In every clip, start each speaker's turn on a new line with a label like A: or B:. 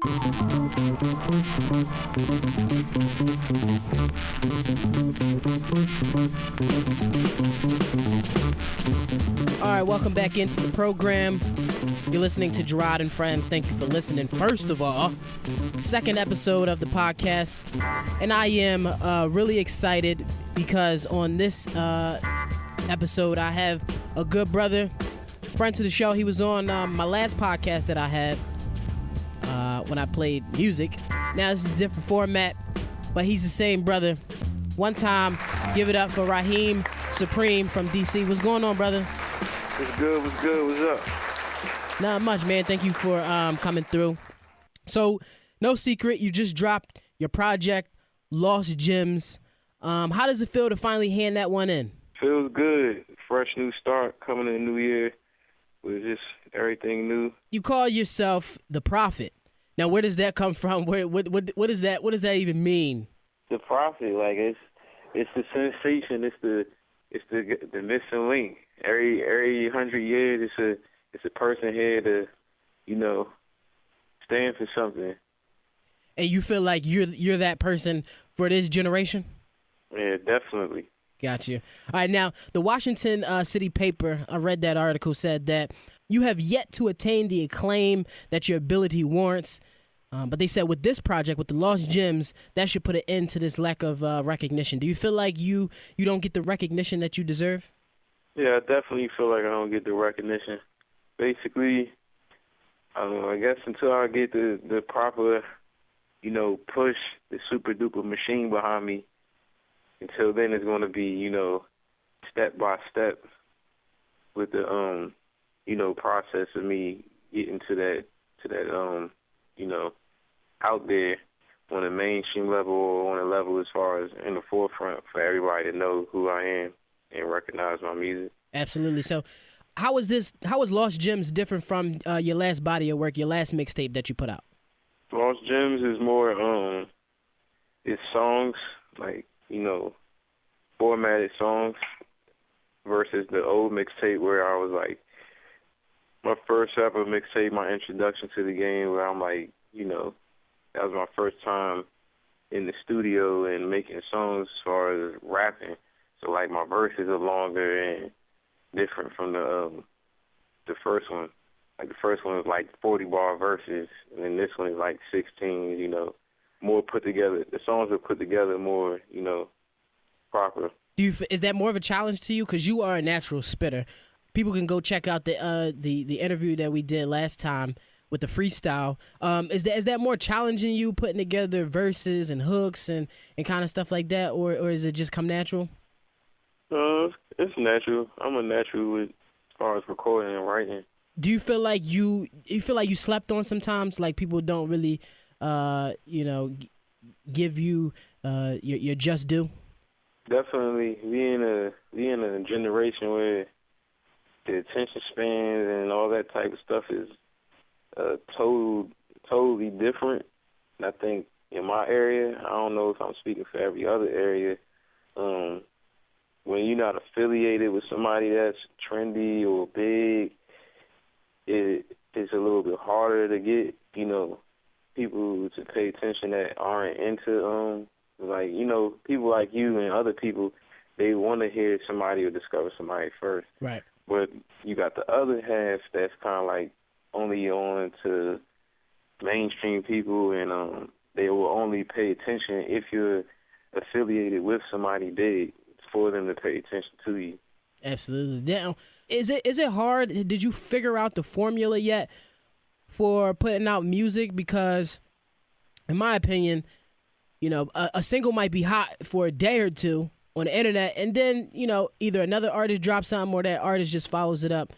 A: All right, welcome back into the program. You're listening to Jerod Friends. Thank you for listening. First of all, second episode of the podcast, and I am really excited because on this episode I have a good brother, friend to the show. He was on my last podcast that I had when I played music. Now this is a different format, but he's the same brother. One time, give it up for Rahiem Supreme from DC. What's going on, brother?
B: What's good? What's up?
A: Not much, man. Thank you for coming through. So, no secret, you just dropped your project, Lost Gemz. How does it feel to finally hand that one in?
B: Feels good. Fresh new start coming in the new year with just everything new.
A: You call yourself the Prophet. Now, where does that come from? What is that? What does that even mean?
B: The Prophet, like it's the sensation. It's the missing link. Every 100 years, it's a person here to, stand for something.
A: And you feel like you're that person for this generation?
B: Yeah, definitely.
A: Got you. All right, now, the Washington City paper, I read that article, said that you have yet to attain the acclaim that your ability warrants. But they said with this project, with the Lost Gemz, that should put an end to this lack of recognition. Do you feel like you don't get the recognition that you deserve?
B: Yeah, I definitely feel like I don't get the recognition. Basically, I don't know, I guess until I get the proper, push, the super duper machine behind me, until then it's going to be, step by step with the, process of me getting to that, out there on a mainstream level or on a level as far as in the forefront for everybody to know who I am and recognize my music.
A: Absolutely. So how is Lost Gemz different from your last body of work, your last mixtape that you put out?
B: Lost Gemz is more, it's songs, like, formatted songs versus the old mixtape where I was like, my first ever mixtape, my introduction to the game, where I'm like, that was my first time in the studio and making songs as far as rapping. So, like, my verses are longer and different from the first one. Like, the first one was like 40-bar verses, and then this one is like 16, more put together. The songs are put together more, proper.
A: Is that more of a challenge to you? Because you are a natural spitter. People can go check out the interview that we did last time with the freestyle. Is that more challenging you, putting together verses and hooks and kind of stuff like that, or is it just come natural?
B: It's natural. I'm a natural as far as recording and writing.
A: Do you feel like you slept on sometimes? Like people don't really, give you your just due?
B: Definitely. We in a generation where the attention spans and all that type of stuff is totally different. And I think in my area, I don't know if I'm speaking for every other area, when you're not affiliated with somebody that's trendy or big, it's a little bit harder to get, people to pay attention that aren't into, people like you and other people, they want to hear somebody or discover somebody first.
A: Right.
B: But you got the other half that's kind of like only on to mainstream people, and they will only pay attention if you're affiliated with somebody big for them to pay attention to you.
A: Absolutely. Now, is it hard? Did you figure out the formula yet for putting out music? Because, in my opinion, a single might be hot for a day or two on the internet, and then, either another artist drops something or that artist just follows it up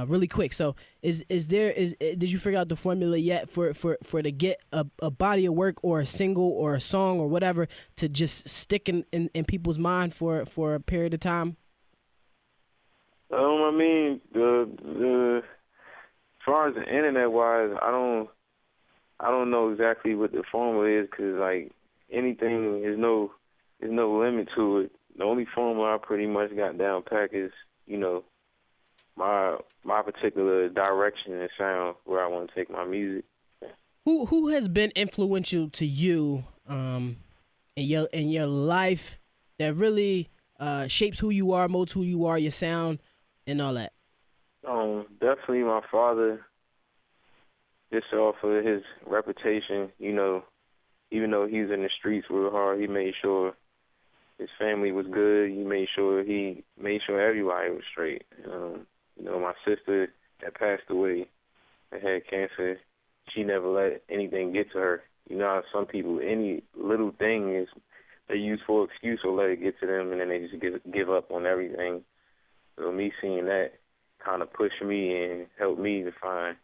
A: really quick. So did you figure out the formula yet for to get a body of work or a single or a song or whatever to just stick in people's mind for a period of time?
B: I mean, as far as the internet wise, I don't know exactly what the formula is, because like anything is no limit to it. The only formula I pretty much got down pack is, my particular direction and sound where I want to take my music.
A: Who has been influential to you in your life that really shapes who you are, molds who you are, your sound, and all that?
B: Definitely my father. Just off of his reputation, you know, even though he was in the streets real hard, he made sure his family was good. He made sure everybody was straight. You know, my sister that passed away that had cancer, she never let anything get to her. You know how some people, any little thing is they use for excuse or let it get to them, and then they just give up on everything. So me seeing that kind of pushed me and helped me to find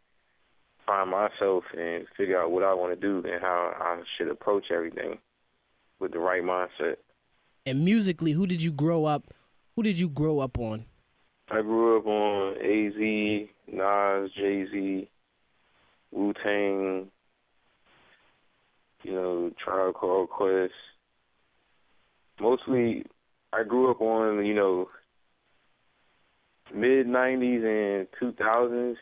B: myself and figure out what I want to do and how I should approach everything with the right mindset.
A: And musically, who did you grow up on?
B: I grew up on AZ, Nas, Jay-Z, Wu-Tang, you know, Tribe Called Quest. Mostly, I grew up on, you know, mid-90s and 2000s,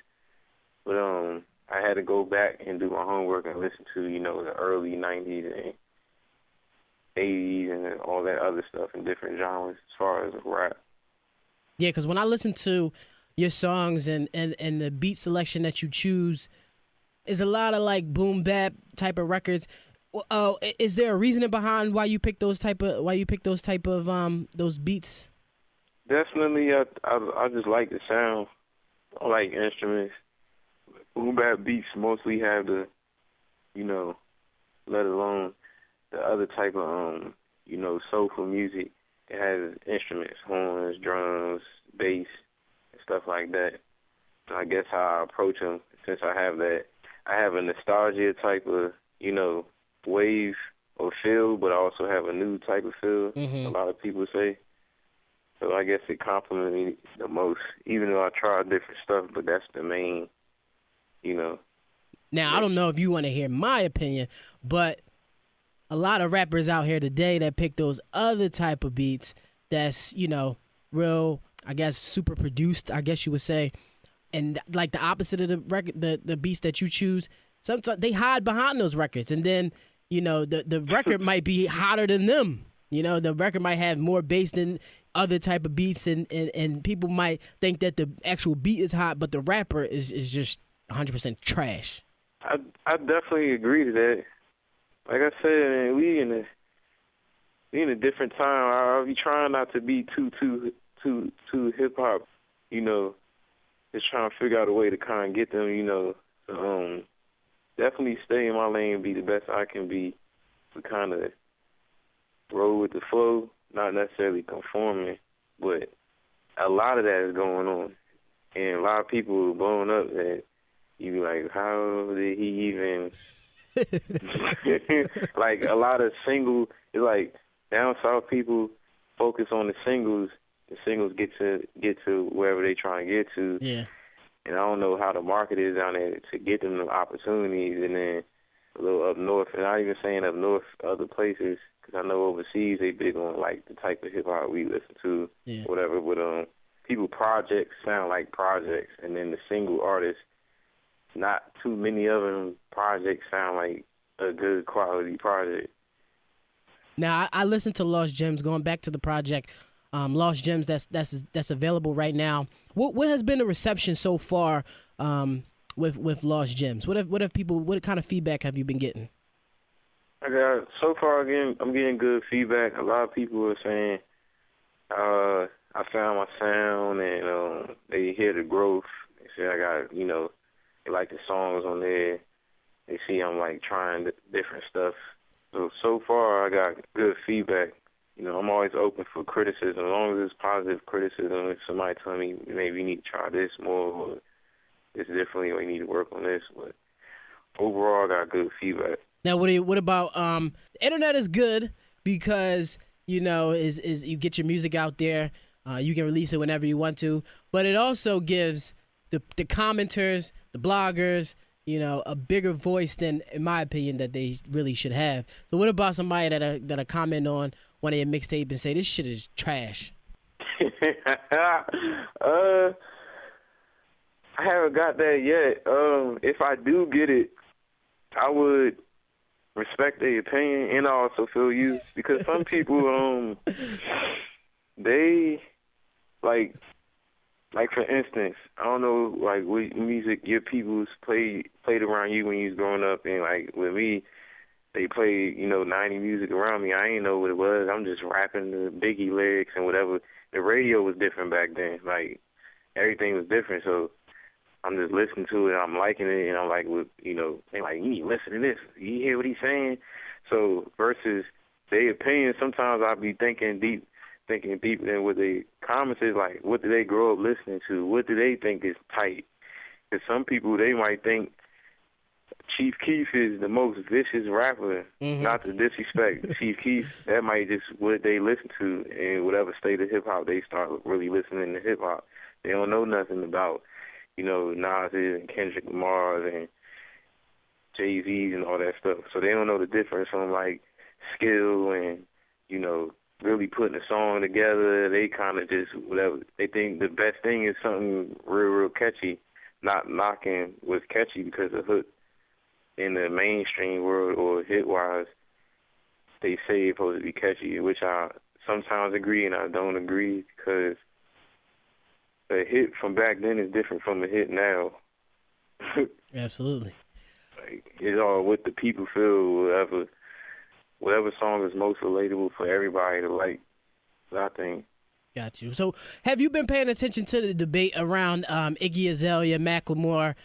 B: but I had to go back and do my homework and listen to, you know, the early 90s and 80s and all that other stuff in different genres as far as rap.
A: Yeah, because when I listen to your songs and the beat selection that you choose, is a lot of like boom bap type of records. Is there a reasoning behind why you pick those type of those beats?
B: Definitely, I just like the sound. I like instruments. Boom bap beats mostly have the, you know, let alone the other type of, you know, soulful music. It has instruments, horns, drums, bass, and stuff like that. So I guess how I approach them, since I have that, I have a nostalgia type of, you know, wave or feel, but I also have a new type of feel, a lot of people say. So I guess it complements me the most, even though I try different stuff, but that's the main, you know.
A: Now, I don't know if you want to hear my opinion, but a lot of rappers out here today that pick those other type of beats that's, you know, real, I guess, super produced, I guess you would say, and like the opposite of the record, the beats that you choose, sometimes they hide behind those records, and then, you know, the record might be hotter than them. You know, the record might have more bass than other type of beats, and people might think that the actual beat is hot, but the rapper is just 100% trash.
B: I definitely agree to that. Like I said, man, we in a different time. I'll be trying not to be too hip hop, you know, just trying to figure out a way to kind of get them, you know. Definitely stay in my lane, be the best I can be, to kind of roll with the flow, not necessarily conforming, but a lot of that is going on. And a lot of people are blowing up that you be like, how did he even... like a lot of it's like down south people focus on the singles get to wherever they trying to get to.
A: Yeah.
B: And I don't know how the market is down there to get them the opportunities. And then a little up north, and not even saying up north, other places, because I know overseas they big on like the type of hip hop we listen to, whatever. But people projects sound like projects, and then the single artists, not too many of them projects sound like a good quality project.
A: Now I listened to Lost Gemz, going back to the project, Lost Gemz that's available right now. What has been the reception so far with Lost Gemz? What kind of feedback have you been getting?
B: So far I'm getting good feedback. A lot of people are saying I found my sound, and they hear the growth. They say I got, you know, they like the songs on there. They see I'm like trying different stuff. So far I got good feedback. You know, I'm always open for criticism, as long as it's positive criticism. If somebody tell me maybe you need to try this more, or this differently, or you need to work on this, but overall I got good feedback.
A: Now, what about the internet is good because, you know, is you get your music out there, you can release it whenever you want to, but it also gives the commenters, the bloggers, you know, a bigger voice than, in my opinion, that they really should have. So what about somebody that comment on one of your mixtape and say this shit is trash?
B: I haven't got that yet. If I do get it, I would respect their opinion and I also feel you because some people they like for instance, I don't know like what music your peoples played around you when you was growing up, and like with me they played, 90 music around me. I ain't know what it was. I'm just rapping the Biggie lyrics and whatever. The radio was different back then. Like, everything was different. So I'm just listening to it. I'm liking it. And I'm like, they like, you need to listen to this. You hear what he's saying? So versus their opinion, sometimes I'll be thinking deeper than what they comments is like, what do they grow up listening to? What do they think is tight? Because some people, they might think Chief Keef is the most vicious rapper, not to disrespect Chief Keef. That might just what they listen to in whatever state of hip-hop they start really listening to hip-hop. They don't know nothing about, Nas and Kendrick Lamar and Jay-Z and all that stuff. So they don't know the difference from, like, skill and, really putting a song together. They kind of just, whatever. They think the best thing is something real, real catchy, not knocking what's catchy because of hook. In the mainstream world or hit-wise, they say it's supposed to be catchy, which I sometimes agree and I don't agree because a hit from back then is different from a hit now.
A: Absolutely.
B: Like, it's all what the people feel, whatever song is most relatable for everybody to like, I think.
A: Got you. So, have you been paying attention to the debate around Iggy Azalea, Macklemore,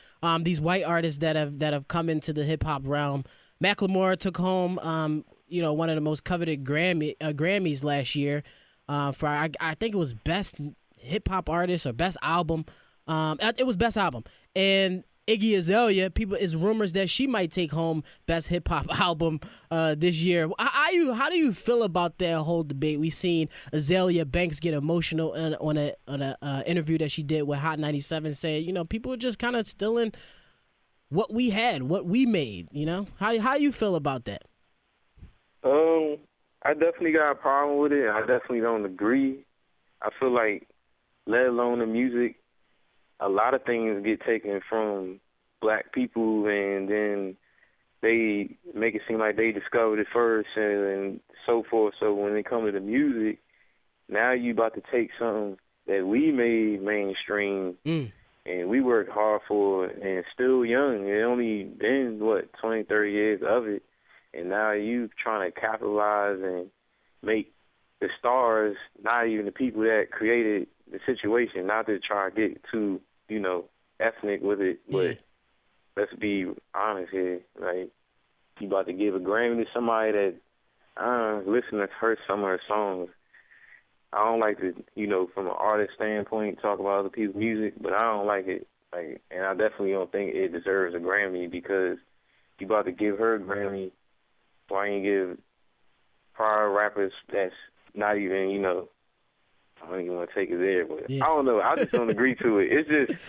A: these white artists that have come into the hip hop realm? Macklemore took home, one of the most coveted Grammys last year for I think it was best hip hop artist or best album. It was best album, and Iggy Azalea, it's rumors that she might take home best hip hop album this year. How do you feel about that whole debate? We seen Azalea Banks get emotional on a interview that she did with Hot 97, saying, people are just kind of stealing what we had, what we made. How you feel about that?
B: I definitely got a problem with it. I definitely don't agree. I feel like, let alone the music, a lot of things get taken from black people and then they make it seem like they discovered it first and so forth. So when it comes to the music, now you about to take something that we made mainstream and we worked hard for and still young. It only been, 20, 30 years of it. And now you trying to capitalize and make the stars, not even the people that created the situation, not to try to get too, ethnic with it, but let's be honest here. Like, you about to give a Grammy to somebody that listen to some of her songs. I don't like to, from an artist standpoint, talk about other people's music, but I don't like it. Like, and I definitely don't think it deserves a Grammy because you about to give her a Grammy. Why you give prior rappers that's not even, I don't even want to take it there, but I don't know. I just don't agree to it. It's just,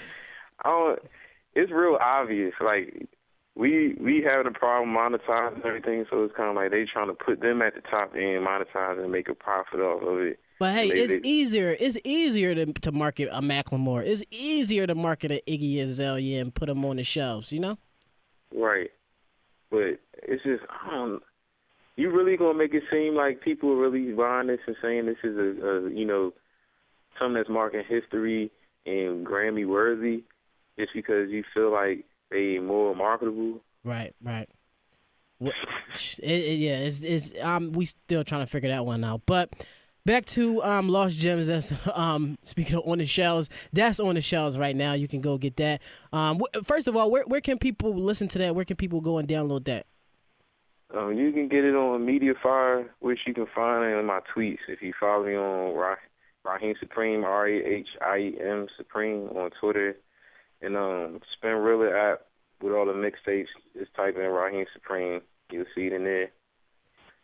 B: it's real obvious. Like, we having a problem monetizing everything, so it's kind of like they trying to put them at the top end, monetize and make a profit off of it.
A: But hey, it's easier to market a Macklemore. It's easier to market an Iggy Azalea and put them on the shelves,
B: Right. But it's just, you really gonna make it seem like people are really buying this and saying this is a something that's marking history and Grammy worthy just because you feel like they more marketable? Right.
A: We still trying to figure that one out. But back to Lost Gems. That's speaking of on the shelves. That's on the shelves right now. You can go get that. First of all, where can people listen to that? Where can people go and download that?
B: You can get it on Mediafire, which you can find in my tweets if you follow me on Rahiem Supreme, Rahiem Supreme on Twitter, and Spin Realer app with all the mixtapes. Just type in Rahiem Supreme, you'll see it in there.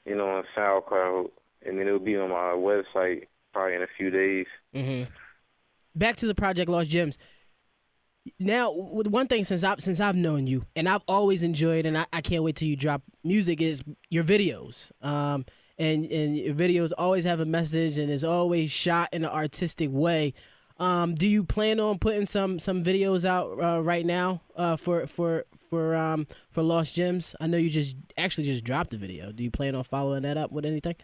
B: On SoundCloud, and then it'll be on my website probably in a few days.
A: Mm-hmm. Back to the project Lost Gems. Now, one thing since I've known you, and I've always enjoyed, and I can't wait till you drop music, is your videos. And your videos always have a message, and it's always shot in an artistic way. Do you plan on putting some videos out right now for Lost Gems? I know you just dropped a video. Do you plan on following that up with anything?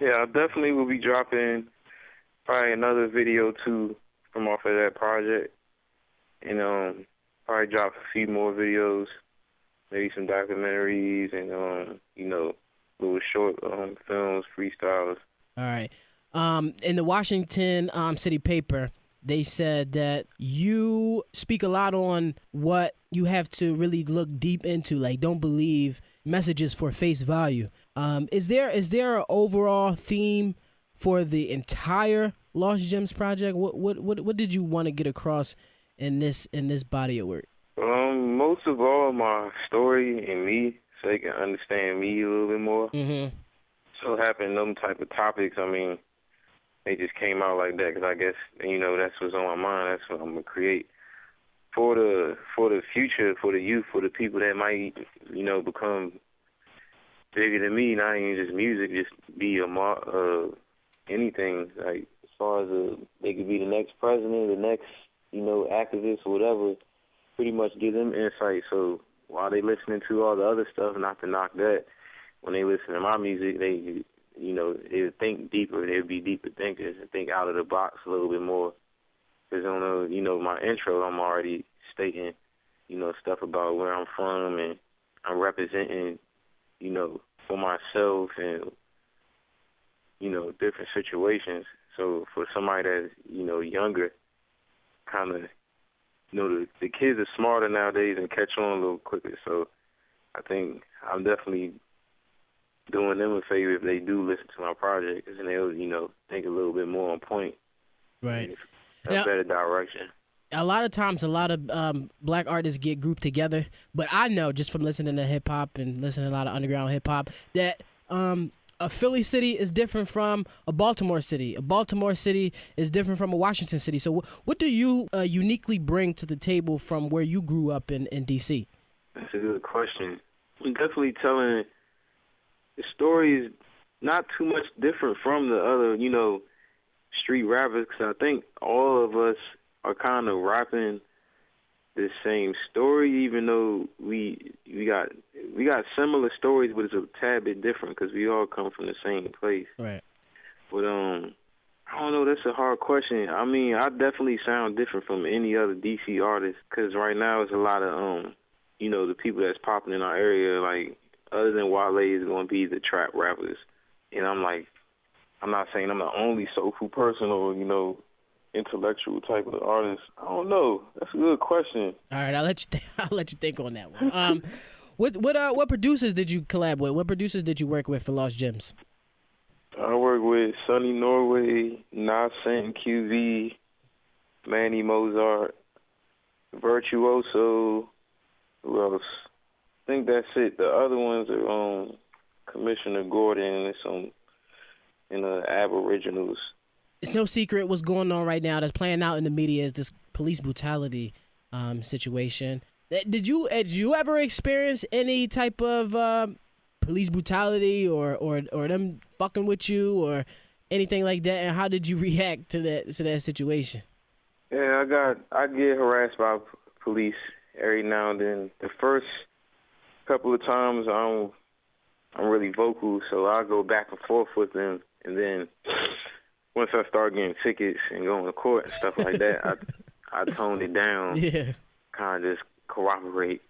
B: Yeah, I definitely will be dropping probably another video too from off of that project, and probably drop a few more videos, maybe some documentaries, and little short films, freestyles.
A: All right. In the Washington City paper, they said that you speak a lot on what you have to really look deep into, like don't believe messages for face value. Is there an overall theme for the entire Lost Gems project? What did you want to get across in this body of work?
B: Most of all, my story and me, so they can understand me a little bit more.
A: Mm-hmm.
B: So having them type of topics, I mean, they just came out like that because I guess that's what's on my mind. That's what I'm gonna create for the future, for the youth, for the people that might become bigger than me. Not even just music, just be anything. Like as far as they could be the next president, the next activist or whatever. Pretty much give them insight. So while they listening to all the other stuff, not to knock that, when they listen to my music, they would think deeper. They would be deeper thinkers and think out of the box a little bit more. Because on my intro, I'm already stating, stuff about where I'm from, and I'm representing, for myself and, different situations. So for somebody that's, younger, kind of, the kids are smarter nowadays and catch on a little quicker. So I think I'm definitely doing them a favor if they do listen to my project, because then they'll, think a little bit more on point.
A: Right.
B: A better direction.
A: A lot of times, a lot of black artists get grouped together, but I know just from listening to hip hop and listening to a lot of underground hip hop that a Philly city is different from a Baltimore city. A Baltimore city is different from a Washington city. So what do you uniquely bring to the table from where you grew up in D.C.?
B: That's a good question. I'm definitely telling the story is not too much different from the other, street rappers, because I think all of us are kind of rapping the same story, even though we got similar stories, but it's a tad bit different because we all come from the same place.
A: Right.
B: But I don't know. That's a hard question. I mean, I definitely sound different from any other DC artist because right now it's a lot of the people that's popping in our area. Like other than Wale, is going to be the trap rappers, and I'm not saying I'm the only soulful person or intellectual type of artist. I don't know. That's a good question.
A: All right, I'll let you think on that one. What producers did you collab with? What producers did you work with for Lost Gems?
B: I work with Sonny Norway, Nascent, QV, Manny Mozart, Virtuoso. Who else? I think that's it. The other ones are Commissioner Gordon and some Aboriginals.
A: It's no secret what's going on right now that's playing out in the media is this police brutality situation. Did you ever experience any type of police brutality or them fucking with you or anything like that? And how did you react to that situation?
B: Yeah, I get harassed by police every now and then. The first couple of times I'm really vocal, so I go back and forth with them, and then once I start getting tickets and going to court and stuff like that, I toned it down.
A: Yeah.
B: Kind of just cooperate.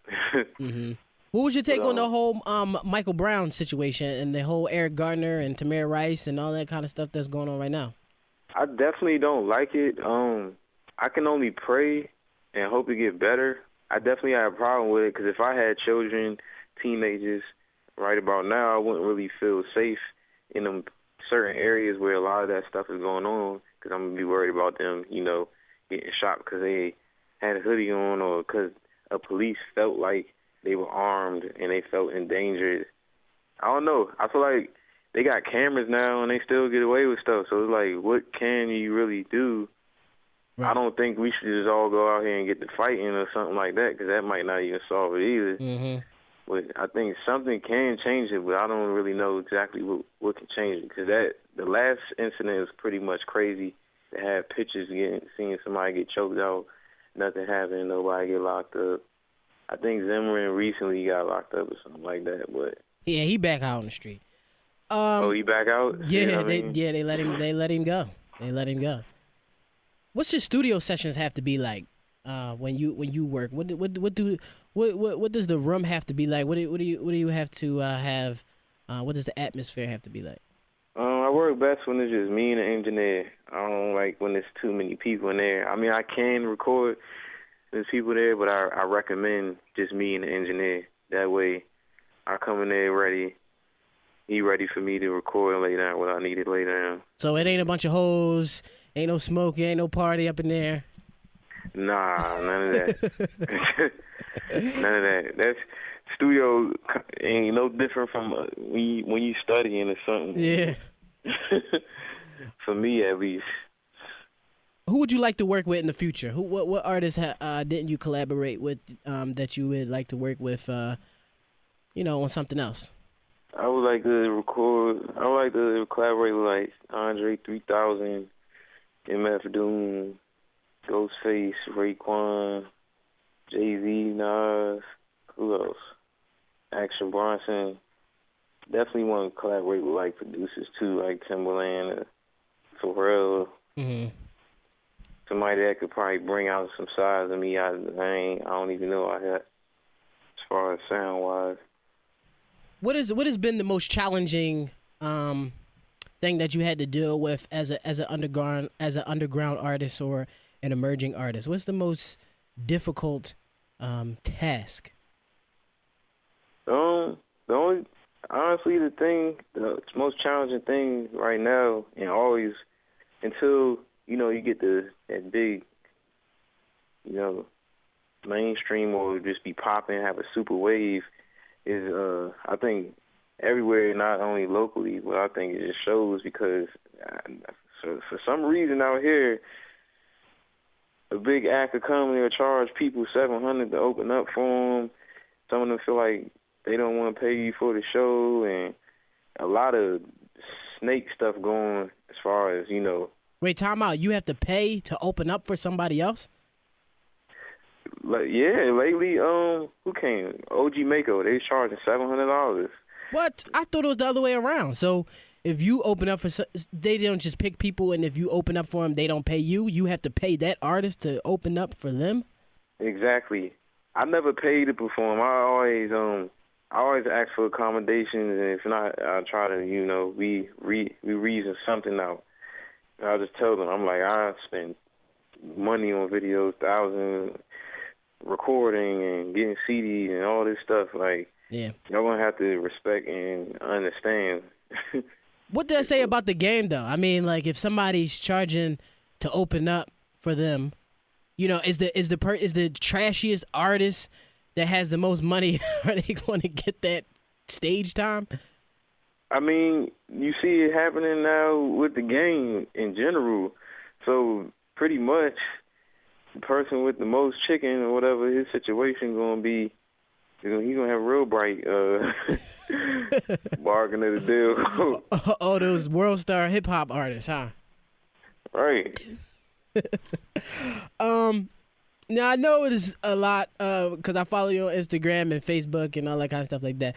A: Mm-hmm. What was your take on the whole Michael Brown situation and the whole Eric Gardner and Tamir Rice and all that kind of stuff that's going on right now?
B: I definitely don't like it. I can only pray and hope it get better. I definitely have a problem with it because if I had children, teenagers, right about now, I wouldn't really feel safe in them certain areas where a lot of that stuff is going on because I'm going to be worried about them, getting shot because they had a hoodie on or because a police felt like they were armed and they felt endangered. I don't know. I feel like they got cameras now and they still get away with stuff. So it's like, what can you really do? Right. I don't think we should just all go out here and get to fighting or something like that because that might not even solve it either.
A: Mm-hmm.
B: But I think something can change it, but I don't really know exactly what can change it because the last incident is pretty much crazy. to have pictures seeing somebody get choked out, nothing happened, nobody get locked up. I think Zimmerman recently got locked up or something like that, but
A: Yeah, he back out on the street.
B: he back out?
A: Yeah,
B: they
A: let him go. They let him go. What's your studio sessions have to be like when you work? What does the room have to be like? What do you have to have? What does the atmosphere have to be like?
B: I work best when it's just me and the engineer. I don't like when there's too many people in there. I mean, I can record. There's people there, but I recommend just me and the engineer. That way, I come in there ready. He ready for me to record and lay down what I need to lay down.
A: So it ain't a bunch of hoes, ain't no smoking, ain't no party up in there?
B: Nah, none of that. None of that. That's studio ain't no different from when you studying or something.
A: Yeah.
B: For me, at least.
A: Who would you like to work with in the future? What artists didn't you collaborate with that you would like to work with, on something else?
B: I would like to record. I would like to collaborate with like Andre 3000, MF Doom, Ghostface, Raekwon, Jay-Z, Nas. Who else? Action Bronson. Definitely want to collaborate with like producers too, like Timbaland, Pharrell.
A: Mm-hmm.
B: Somebody that could probably bring out some sides of me I don't even know I had as far as sound wise.
A: What has been the most challenging thing that you had to deal with as an underground artist or an emerging artist? What's the most difficult task?
B: The most challenging thing right now, and always until you get that big, mainstream or just be popping, have a super wave, is I think everywhere, not only locally, but I think it just shows because for some reason out here, a big act of comedy will charge people $700 to open up for them. Some of them feel like they don't want to pay you for the show, and a lot of snake stuff going as far as,
A: Wait, time out. You have to pay to open up for somebody else?
B: Yeah, lately, who came? OG Mako, they charging $700.
A: What? I thought it was the other way around. So if you open up they don't just pick people, and if you open up for them, they don't pay you. You have to pay that artist to open up for them? Exactly.
B: I never paid to perform. I always ask for accommodations, and if not, I try to, we reason something out. I'll just tell them, I'm like, I spend money on videos, thousands, recording and getting CDs and all this stuff. Like,
A: yeah,
B: y'all gonna have to respect and understand.
A: What does that say about the game, though? I mean, like, if somebody's charging to open up for them, is the trashiest artist that has the most money, are they going to get that stage time?
B: I mean, you see it happening now with the game in general. So pretty much the person with the most chicken or whatever his situation going to be, he's going to have real bright bargain of the deal.
A: Oh, those world star hip-hop artists, huh?
B: Right.
A: Now, I know it's a lot because I follow you on Instagram and Facebook and all that kind of stuff like that.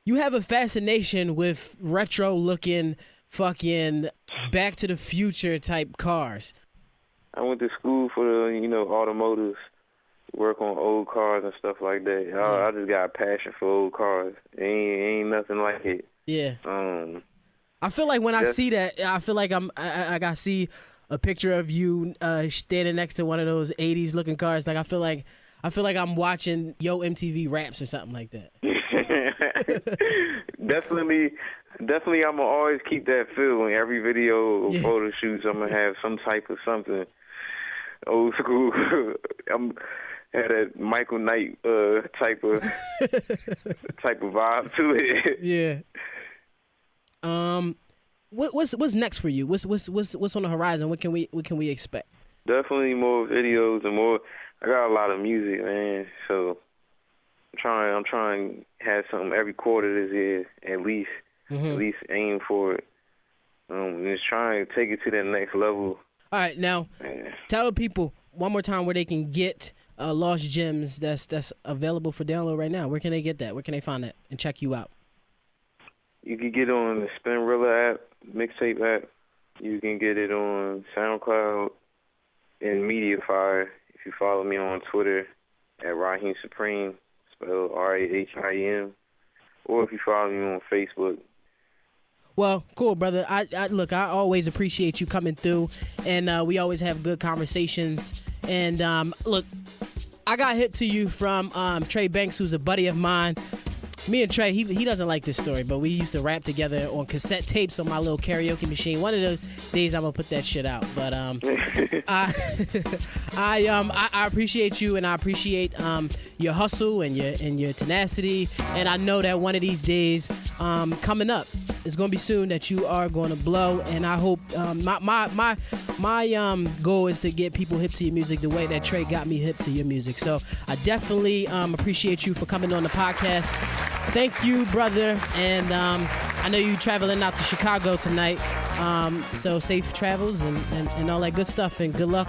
A: You have a fascination with retro-looking fucking Back to the Future type cars.
B: I went to school for the, automotives, work on old cars and stuff like that.
A: Yeah.
B: I just got a passion for old cars. Ain't nothing like it.
A: Yeah. I feel like when I see that, I feel like I got to see a picture of you standing next to one of those 80s looking cars. Like I feel like I'm watching Yo MTV Raps or something like that.
B: Definitely, I'm gonna always keep that feel in every video or photo shoots. I'm gonna have some type of something old school. I'm had a Michael Knight type of vibe to it.
A: Yeah. What's next for you? What's on the horizon? What can we expect?
B: Definitely more videos and more. I got a lot of music, man. So I'm trying to have something every quarter this year at least.
A: Mm-hmm.
B: At least aim for it. Just trying to take it to that next level.
A: All right, now tell the people one more time where they can get Lost Gems that's available for download right now. Where can they get that? Where can they find that and check you out?
B: You can get it on the Spinrilla app, mixtape app. You can get it on SoundCloud and Mediafire. If you follow me on Twitter at Rahiem Supreme, spelled Rahim, or if you follow me on Facebook.
A: Well, cool, brother. I look, I always appreciate you coming through, and we always have good conversations. And look, I got hit to you from Trey Banks, who's a buddy of mine. Me and Trey, he doesn't like this story, but we used to rap together on cassette tapes on my little karaoke machine. One of those days I'm gonna put that shit out. But I appreciate you, and I appreciate your hustle and your tenacity. And I know that one of these days coming up, it's gonna be soon, that you are gonna blow. And I hope my goal is to get people hip to your music the way that Trey got me hip to your music. So I definitely appreciate you for coming on the podcast. Thank you, brother. And I know you traveling out to Chicago tonight. So safe travels and all that good stuff. And good luck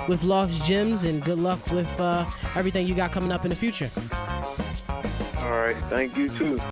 A: with Lost Gems, and good luck with everything you got coming up in the future.
B: All right. Thank you, too.